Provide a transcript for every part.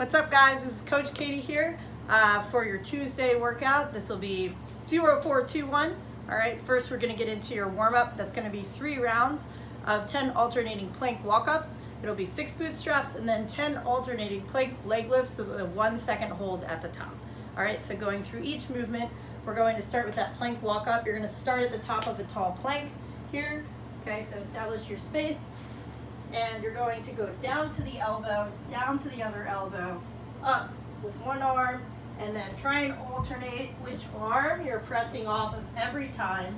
What's up, guys? This is Coach Katie here for your Tuesday workout. This will be 20421. All right, first we're going to get into your warm-up. That's going to be 3 rounds of 10 alternating plank walk-ups. It'll be 6 bootstraps and then 10 alternating plank leg lifts with a 1 second hold at the top. All right, so going through each movement, we're going to start with that plank walk-up. You're going to start at the top of a tall plank here. Okay, so establish your space. And you're going to go down to the elbow, down to the other elbow, up with one arm, and then try and alternate which arm you're pressing off of every time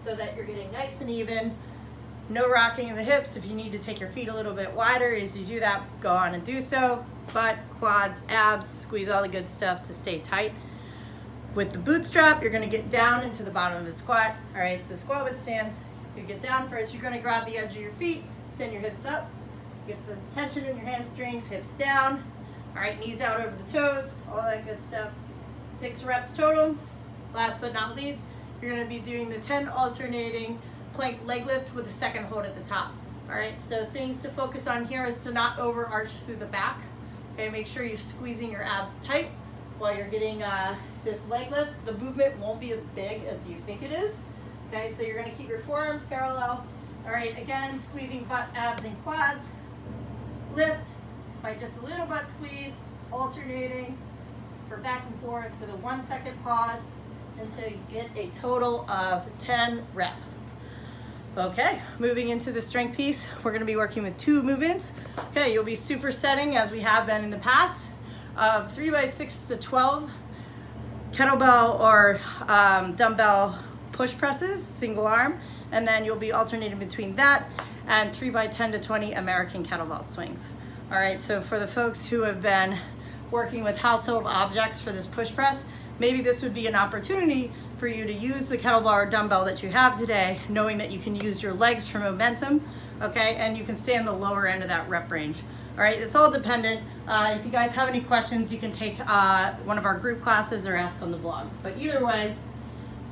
so that you're getting nice and even. No rocking of the hips. If you need to take your feet a little bit wider as you do that, go on and do so. Butt, quads, abs, squeeze all the good stuff to stay tight. With the bootstrap, you're gonna get down into the bottom of the squat. All right, so squat with stance. You get down first, you're gonna grab the edge of your feet, send your hips up, get the tension in your hamstrings, hips down. All right, knees out over the toes, all that good stuff. 6 reps total. Last but not least, you're gonna be doing the 10 alternating plank leg lift with a second hold at the top. All right, so things to focus on here is to not overarch through the back. Okay, make sure you're squeezing your abs tight while you're getting this leg lift. The movement won't be as big as you think it is. Okay, so you're gonna keep your forearms parallel. All right, again, squeezing butt, abs, and quads. Lift by just a little butt squeeze, alternating for back and forth with a 1 second pause until you get a total of 10 reps. Okay, moving into the strength piece, we're gonna be working with 2 movements. Okay, you'll be supersetting as we have been in the past of 3 by 6 to 12 kettlebell or dumbbell push presses, single arm, and then you'll be alternating between that and 3 by 10 to 20 American kettlebell swings. All right, so for the folks who have been working with household objects for this push press, maybe this would be an opportunity for you to use the kettlebell or dumbbell that you have today, knowing that you can use your legs for momentum, okay, and you can stay on the lower end of that rep range. All right, it's all dependent. If you guys have any questions, you can take one of our group classes or ask on the blog. But either way,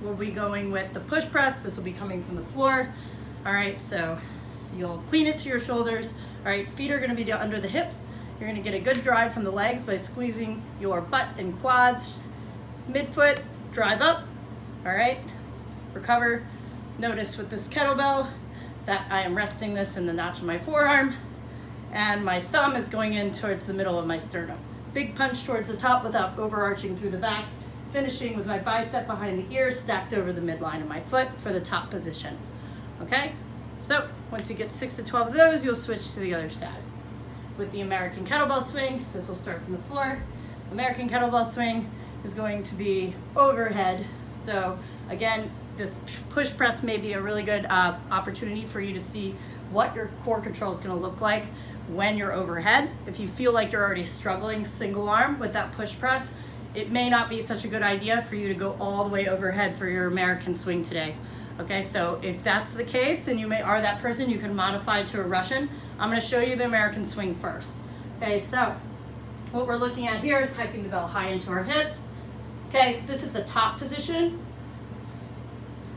we'll be going with the push press. This will be coming from the floor. All right, so you'll clean it to your shoulders. All right, feet are gonna be under the hips. You're gonna get a good drive from the legs by squeezing your butt and quads. Midfoot, drive up. All right, recover. Notice with this kettlebell that I am resting this in the notch of my forearm and my thumb is going in towards the middle of my sternum. Big punch towards the top without overarching through the back. Finishing with my bicep behind the ear stacked over the midline of my foot for the top position. Okay, so once you get 6 to 12 of those, you'll switch to the other side. With the American kettlebell swing, this will start from the floor. American kettlebell swing is going to be overhead. So again, this push press may be a really good opportunity for you to see what your core control is going to look like when you're overhead. If you feel like you're already struggling single arm with that push press, it may not be such a good idea for you to go all the way overhead for your American swing today. Okay, so if that's the case and you are that person, you can modify to a Russian. I'm gonna show you the American swing first. Okay, so what we're looking at here is hiking the bell high into our hip. Okay, this is the top position.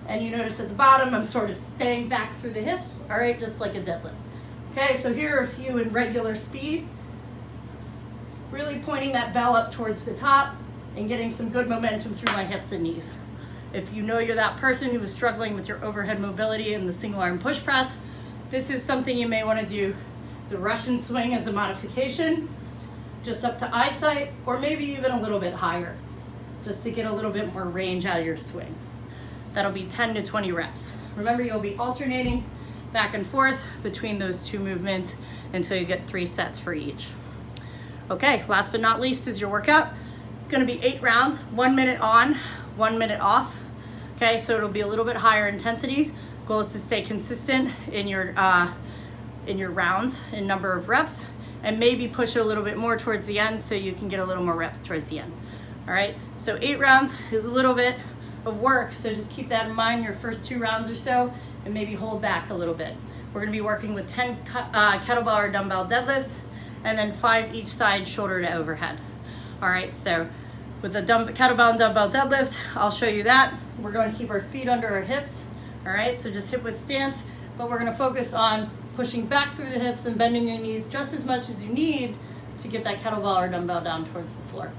And you notice at the bottom, I'm sort of staying back through the hips, all right, just like a deadlift. Okay, so here are a few in regular speed. Really pointing that bell up towards the top and getting some good momentum through my hips and knees. If you know you're that person who is struggling with your overhead mobility and the single arm push press, this is something you may want to do the Russian swing as a modification, just up to eyesight, or maybe even a little bit higher, just to get a little bit more range out of your swing. That'll be 10 to 20 reps. Remember, you'll be alternating back and forth between those 2 movements until you get 3 sets for each. Okay, last but not least is your workout. It's gonna be 8 rounds, 1 minute on, 1 minute off. Okay, so it'll be a little bit higher intensity. Goal is to stay consistent in your rounds in number of reps and maybe push it a little bit more towards the end so you can get a little more reps towards the end. All right, so 8 rounds is a little bit of work, so just keep that in mind your first 2 rounds or so and maybe hold back a little bit. We're gonna be working with 10 kettlebell or dumbbell deadlifts and then 5 each side, shoulder to overhead. All right, so with the kettlebell and dumbbell deadlift, I'll show you that. We're going to keep our feet under our hips. All right, so just hip width stance, but we're gonna focus on pushing back through the hips and bending your knees just as much as you need to get that kettlebell or dumbbell down towards the floor.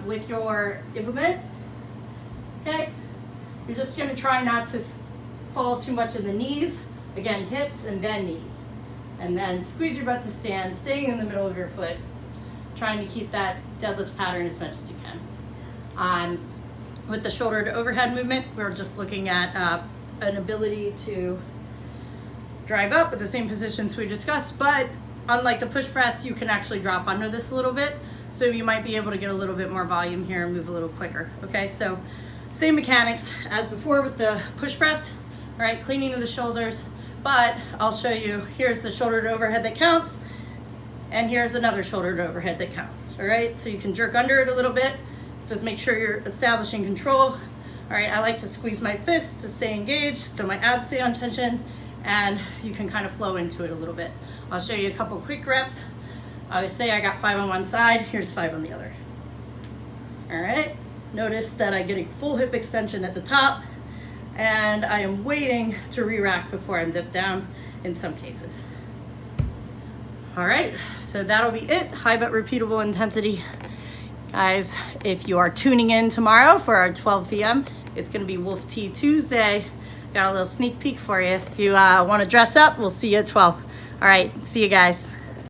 With your implement, okay, you're just gonna try not to fall too much in the knees. Again, hips and then knees. And then squeeze your butt to stand, staying in the middle of your foot, trying to keep that deadlift pattern as much as you can. With the shoulder to overhead movement, we're just looking at an ability to drive up at the same positions we discussed, but unlike the push press, you can actually drop under this a little bit. So you might be able to get a little bit more volume here and move a little quicker. Okay, so same mechanics as before with the push press, all right, cleaning of the shoulders, but I'll show you, here's the shoulder to overhead that counts, and here's another shoulder to overhead that counts, all right? So you can jerk under it a little bit, just make sure you're establishing control. All right, I like to squeeze my fists to stay engaged so my abs stay on tension, and you can kind of flow into it a little bit. I'll show you a couple quick reps. I would say I got 5 on one side, here's 5 on the other. All right, notice that I get a full hip extension at the top, and I am waiting to re-rack before I'm dipped down in some cases. All right, so that'll be it. High but repeatable intensity. Guys, if you are tuning in tomorrow for our 12 p.m., it's gonna be Wolf Tea Tuesday. Got a little sneak peek for you. If you wanna dress up, we'll see you at 12. All right, see you guys.